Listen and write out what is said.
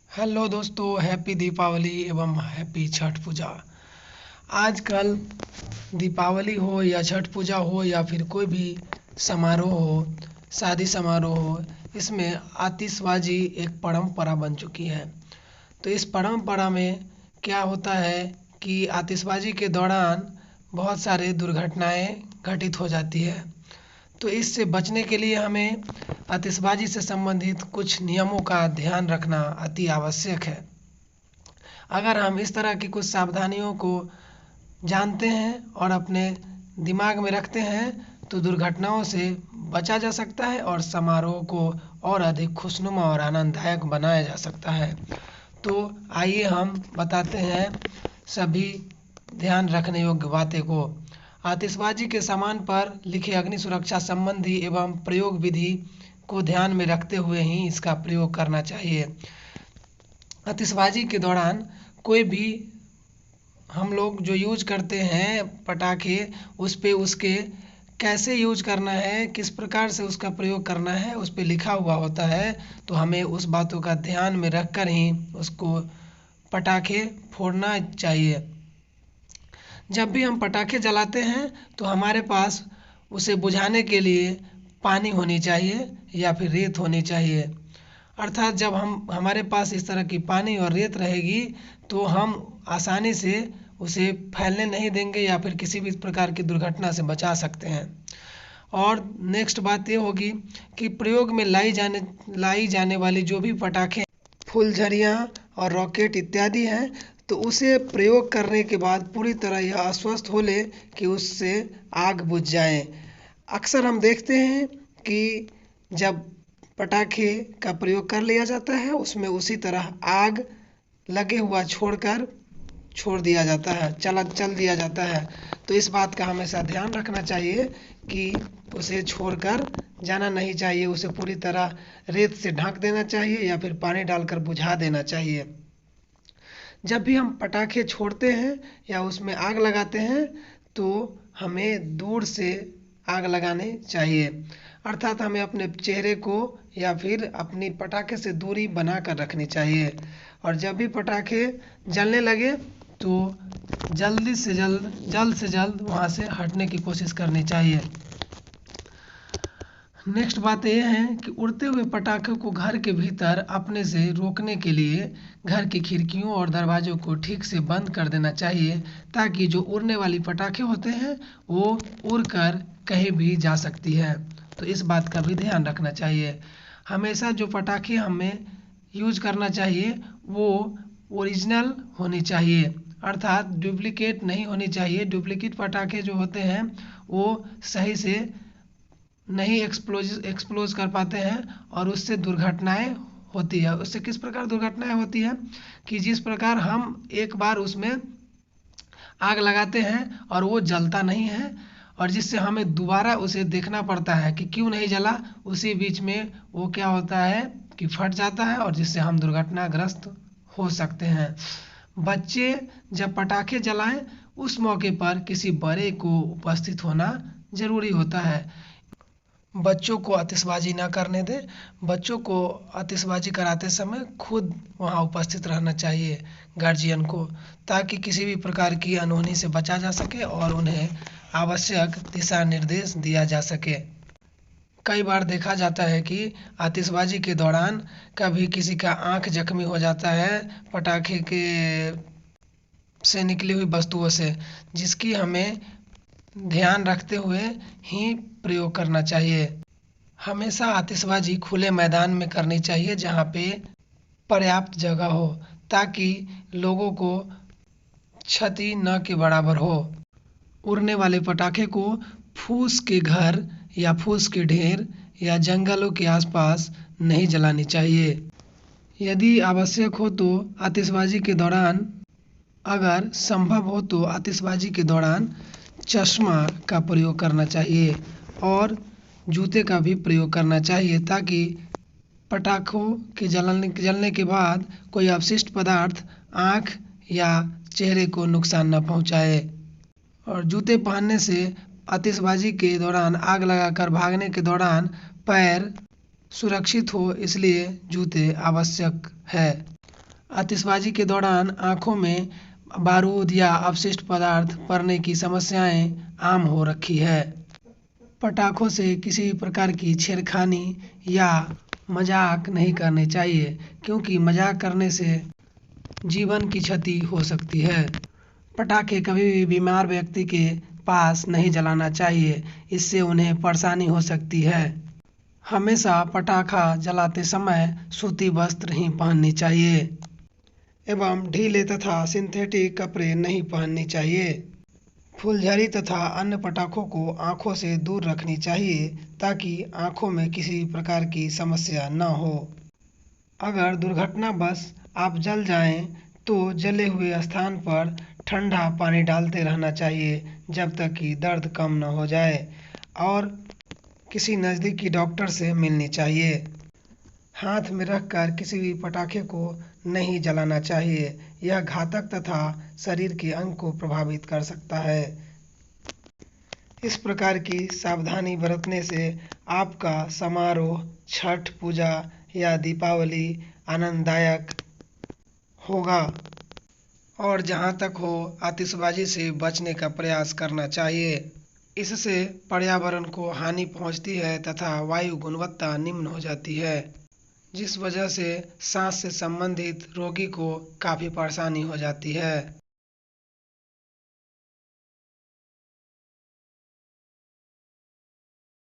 Hello दोस्तों, happy Deepawali एवं happy Chhath पूजा। आजकल दीपावली हो या छठ पूजा हो या फिर कोई भी समारोह हो, शादी समारोह हो, इसमें आतिशबाजी एक परंपरा बन चुकी है। तो इस परंपरा में क्या होता है कि आतिशबाजी के दौरान बहुत सारे दुर्घटनाएं घटित हो जाती है। तो इससे बचने के लिए हमें आतिशबाजी से संबंधित कुछ नियमों का ध्यान रखना अति आवश्यक है। अगर हम इस तरह की कुछ सावधानियों को जानते हैं और अपने दिमाग में रखते हैं तो दुर्घटनाओं से बचा जा सकता है और समारोह को और अधिक खुशनुमा और आनंददायक बनाया जा सकता है। तो आइए हम बताते हैं सभी ध्यान रखने योग्य बातें को। आतिशबाजी के सामान पर लिखे अग्नि सुरक्षा संबंधी एवं प्रयोग विधि को ध्यान में रखते हुए ही इसका प्रयोग करना चाहिए। आतिशबाजी के दौरान कोई भी हम लोग जो यूज करते हैं पटाखे, उस पे उसके कैसे यूज करना है, किस प्रकार से उसका प्रयोग करना है, उस पे लिखा हुआ होता है। तो हमें उस बातों का ध्यान में रखकर ही उसको पटाखे फोड़ना चाहिए। जब भी हम पटाखे जलाते हैं तो हमारे पास उसे बुझाने के लिए पानी होनी चाहिए या फिर रेत होनी चाहिए। अर्थात जब हमारे पास इस तरह की पानी और रेत रहेगी तो हम आसानी से उसे फैलने नहीं देंगे या फिर किसी भी प्रकार की दुर्घटना से बचा सकते हैं। और नेक्स्ट बात ये होगी कि प्रयोग में लाई जाने वाली जो भी पटाखे, फुलझड़ियाँ और रॉकेट इत्यादि हैं, तो उसे प्रयोग करने के बाद पूरी तरह यह आश्वस्त हो ले कि उससे आग बुझ जाए। अक्सर हम देखते हैं कि जब पटाखे का प्रयोग कर लिया जाता है उसमें उसी तरह आग लगे हुआ छोड़ दिया जाता है, चल दिया जाता है। तो इस बात का हमेशा ध्यान रखना चाहिए कि उसे छोड़कर जाना नहीं चाहिए, उसे पूरी तरह रेत से ढक देना चाहिए या फिर पानी डालकर बुझा देना चाहिए। जब भी हम पटाखे छोड़ते हैं या उसमें आग लगाते हैं तो हमें दूर से आग लगानी चाहिए। अर्थात हमें अपने चेहरे को या फिर अपनी पटाखे से दूरी बनाकर रखनी चाहिए। और जब भी पटाखे जलने लगे तो जल्द से जल्द वहाँ से हटने की कोशिश करनी चाहिए। नेक्स्ट बात यह है कि उड़ते हुए पटाखे को घर के भीतर अपने से रोकने के लिए घर की खिड़कियों और दरवाजों को ठीक से बंद कर देना चाहिए, ताकि जो उड़ने वाली पटाखे होते हैं वो उड़कर कहीं भी जा सकती है। तो इस बात का भी ध्यान रखना चाहिए। हमेशा जो पटाखे हमें यूज करना चाहिए वो ओरिजिनल होनी चाहिए, अर्थात डुप्लीकेट नहीं होनी चाहिए। डुप्लीकेट पटाखे जो होते हैं वो सही से नहीं एक्सप्लोज कर पाते हैं और उससे दुर्घटनाएं होती है। उससे किस प्रकार दुर्घटनाएं होती है कि जिस प्रकार हम एक बार उसमें आग लगाते हैं और वो जलता नहीं है और जिससे हमें दोबारा उसे देखना पड़ता है कि क्यों नहीं जला, उसी बीच में वो क्या होता है कि फट जाता है और जिससे हम दुर्घटनाग्रस्त हो सकते हैं। बच्चे जब पटाखे जलाएं उस मौके पर किसी बड़े को उपस्थित होना जरूरी होता है। बच्चों को आतिशबाजी ना करने दें। बच्चों को आतिशबाजी कराते समय खुद वहाँ उपस्थित रहना चाहिए गार्जियन को, ताकि किसी भी प्रकार की अनहोनी से बचा जा सके और उन्हें आवश्यक दिशा निर्देश दिया जा सके। कई बार देखा जाता है कि आतिशबाजी के दौरान कभी किसी का आंख जख्मी हो जाता है पटाखे के से निकली हुई वस्तुओं से, जिसकी हमें ध्यान रखते हुए ही प्रयोग करना चाहिए। हमेशा आतिशबाजी खुले मैदान में करनी चाहिए जहाँ पे पर्याप्त जगह हो, ताकि लोगों को क्षति न के बराबर हो। उड़ने वाले पटाखे को फूस के घर या फूस के ढेर या जंगलों के आसपास नहीं जलानी चाहिए। यदि आवश्यक हो तो आतिशबाजी के दौरान, अगर संभव हो तो आतिशबाजी के दौरान चश्मा का प्रयोग करना चाहिए और जूते का भी प्रयोग करना चाहिए, ताकि पटाखों के जलने के बाद कोई अपशिष्ट पदार्थ आँख या चेहरे को नुकसान न पहुँचाए। और जूते पहनने से आतिशबाजी के दौरान आग लगाकर भागने के दौरान पैर सुरक्षित हो, इसलिए जूते आवश्यक है। आतिशबाजी के दौरान आंखों में बारूद या अपशिष्ट पदार्थ पड़ने की समस्याएं आम हो रखी है। पटाखों से किसी भी प्रकार की छेड़खानी या मजाक नहीं करने चाहिए, क्योंकि मजाक करने से जीवन की क्षति हो सकती है। पटाखे कभी भी बीमार व्यक्ति के पास नहीं जलाना चाहिए, इससे उन्हें परेशानी हो सकती है। हमेशा पटाखा जलाते समय सूती वस्त्र ही पहननी चाहिए एवं ढीले तथा सिंथेटिक कपड़े नहीं पहननी चाहिए। फुलझड़ी तथा अन्य पटाखों को आंखों से दूर रखनी चाहिए, ताकि आंखों में किसी प्रकार की समस्या न हो। अगर दुर्घटनावश आप जल जाएं, तो जले हुए स्थान पर ठंडा पानी डालते रहना चाहिए जब तक कि दर्द कम न हो जाए, और किसी नज़दीकी डॉक्टर से मिलनी चाहिए। हाथ में रखकर किसी भी पटाखे को नहीं जलाना चाहिए, यह घातक तथा शरीर के अंग को प्रभावित कर सकता है। इस प्रकार की सावधानी बरतने से आपका समारोह, छठ पूजा या दीपावली आनंददायक होगा। और जहाँ तक हो, आतिशबाजी से बचने का प्रयास करना चाहिए। इससे पर्यावरण को हानि पहुँचती है तथा वायु गुणवत्ता निम्न हो जाती है, जिस वजह से सांस से संबंधित रोगी को काफ़ी परेशानी हो जाती है।